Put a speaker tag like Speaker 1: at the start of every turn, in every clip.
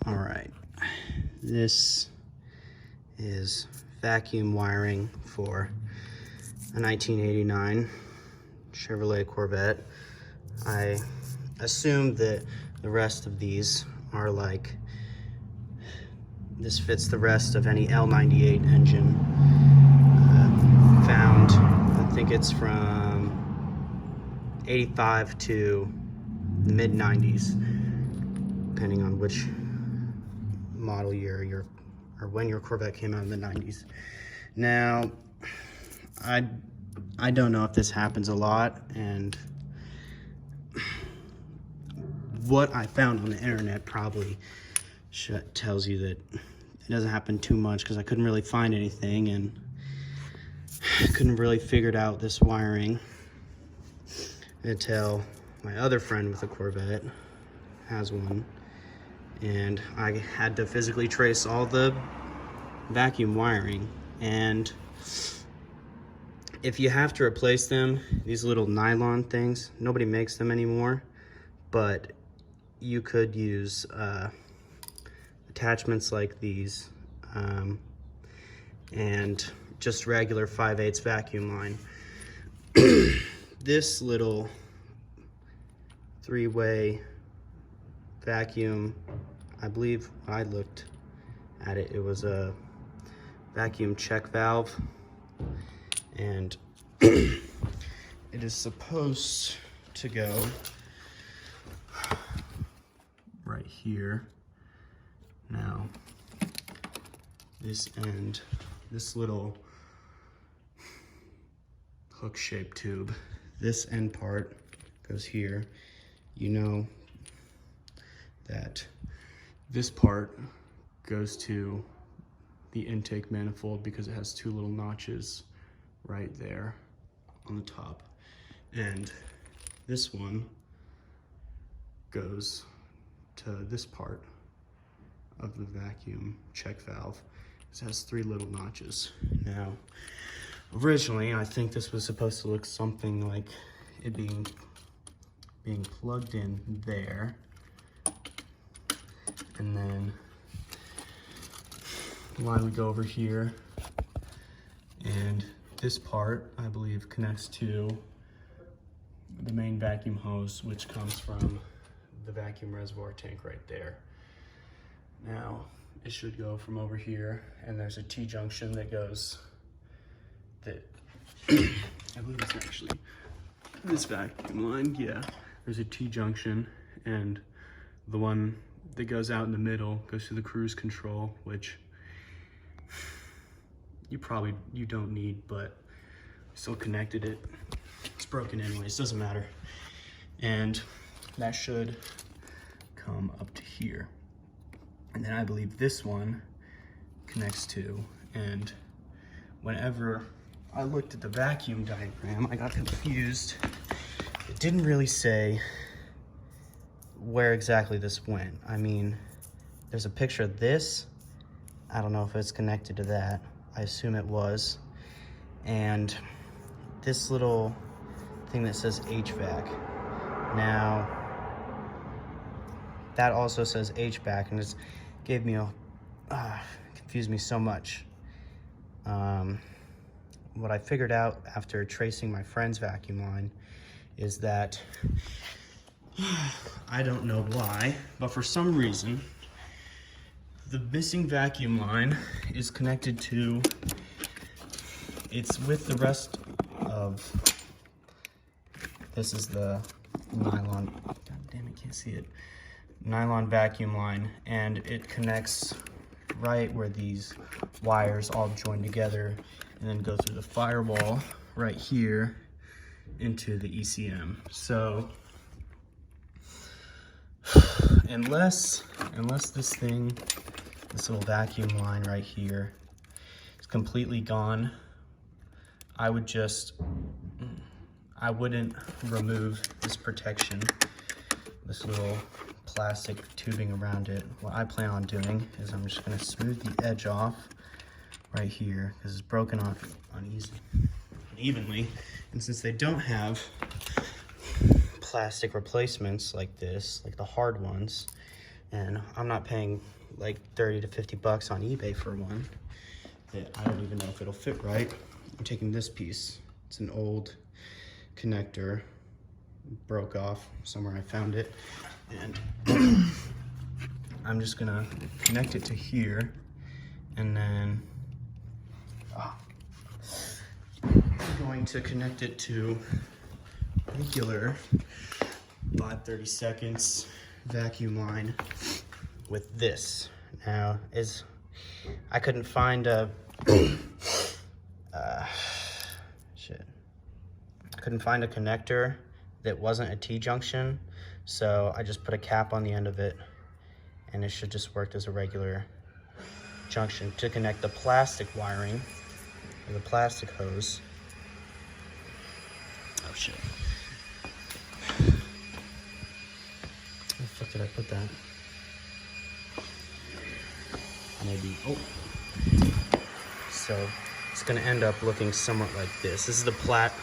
Speaker 1: All right, this is vacuum wiring for a 1989 Chevrolet Corvette. I assume that the rest of these are like, this fits the rest of any L98 engine found. I think it's from 85 to the mid 90s, depending on which model year or when your Corvette came out in the 90s. Now, I don't know if this happens a lot, and what I found on the internet probably tells you that it doesn't happen too much, because I couldn't really find anything and couldn't really figure out this wiring until my other friend with a Corvette has one, and I had to physically trace all the vacuum wiring. And if you have to replace them, these little nylon things, nobody makes them anymore, but you could use attachments like these and just regular 5/8 vacuum line. This little 3-way vacuum, I believe I looked at it, it was a vacuum check valve, and it is supposed to go right here. Now, this end, this little hook-shaped tube, this end part goes here. You know that this part goes to the intake manifold because it has two little notches right there on the top, and this one goes to this part of the vacuum check valve. It has 3 little notches. Now, originally, I think this was supposed to look something like it being plugged in there, and then the line would go over here, and this part, I believe, connects to the main vacuum hose, which comes from the vacuum reservoir tank right there. Now, it should go from over here, and there's a T-junction that goes, that I believe it's actually this vacuum line, yeah. There's a T-junction, and the one that goes out in the middle goes to the cruise control, which you don't need, but still connected it. It's broken anyways, doesn't matter. And that should come up to here. And then I believe this one connects to, and whenever I looked at the vacuum diagram, I got confused. It didn't really say where exactly this went. I mean, there's a picture of this. I don't know if it's connected to that. I assume it was. And this little thing that says HVAC. Now, that also says HVAC, and it's gave me confused me so much. What I figured out after tracing my friend's vacuum line is that, I don't know why, but for some reason, the missing vacuum line is connected to, it's with the rest of, this is the nylon, god damn it, can't see it, nylon vacuum line, and it connects right where these wires all join together and then go through the firewall right here into the ECM. So unless this thing, this little vacuum line right here is completely gone, I wouldn't remove this protection, this little plastic tubing around it. What I plan on doing is I'm just going to smooth the edge off right here, because it's broken off unevenly. And since they don't have plastic replacements like this, like the hard ones, And I'm not paying like 30 to 50 bucks on eBay for one that I don't even know if it'll fit right. I'm taking this piece. It's an old connector, broke off somewhere, I found it, and I'm just gonna connect it to here, and then I'm going to connect it to regular 5/32 vacuum line with this. Now, I couldn't find a I couldn't find a connector that wasn't a T-junction, so I just put a cap on the end of it, and it should just work as a regular junction to connect the plastic wiring, or the plastic hose. Oh shit. Where the fuck did I put that? Maybe, oh. So it's gonna end up looking somewhat like this. This is the plastic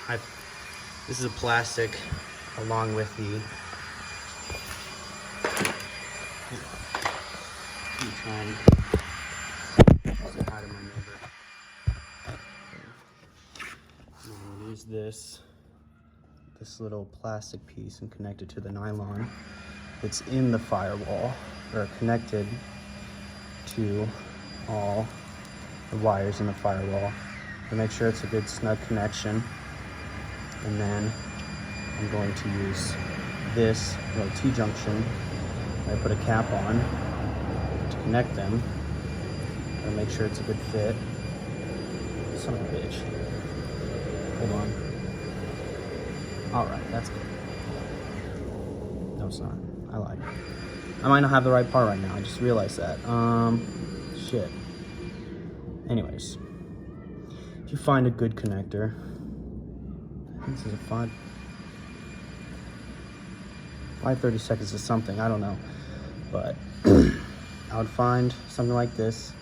Speaker 1: along with the, I'm trying to say hi to my neighbor. I'm gonna use this little plastic piece and connect it to the nylon that's in the firewall, or connected to all the wires in the firewall, to make sure it's a good snug connection. And then I'm going to use this little T-junction I put a cap on to connect them, and make sure it's a good fit. Son of a bitch. Hold on. All right, that's good. No, it's not. I lied. I might not have the right part right now. I just realized that. Shit. Anyways, if you find a good connector, I think this is a 5/32 is something, I don't know, but I would find something like this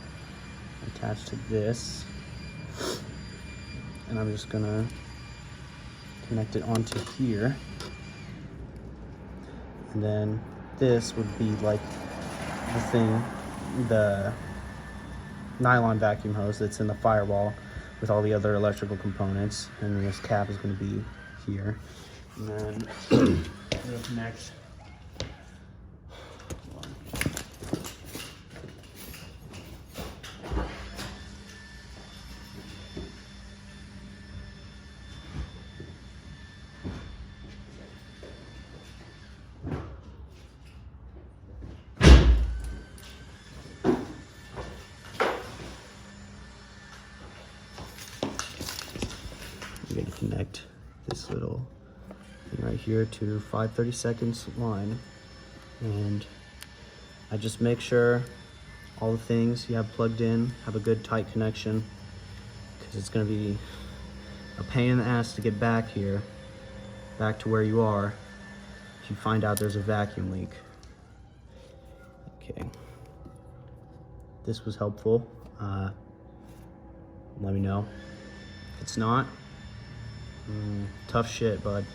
Speaker 1: attached to this, and I'm just gonna connect it onto here, and then this would be like the nylon vacuum hose that's in the firewall with all the other electrical components, and then this cap is going to be here, and then it'll connect. I'm going to connect this little thing right here to 5/32 line, and I just make sure all the things you have plugged in have a good tight connection, because it's going to be a pain in the ass to get back here, back to where you are, if you find out there's a vacuum leak. Okay, this was helpful. Let me know if it's not. Tough shit, bud.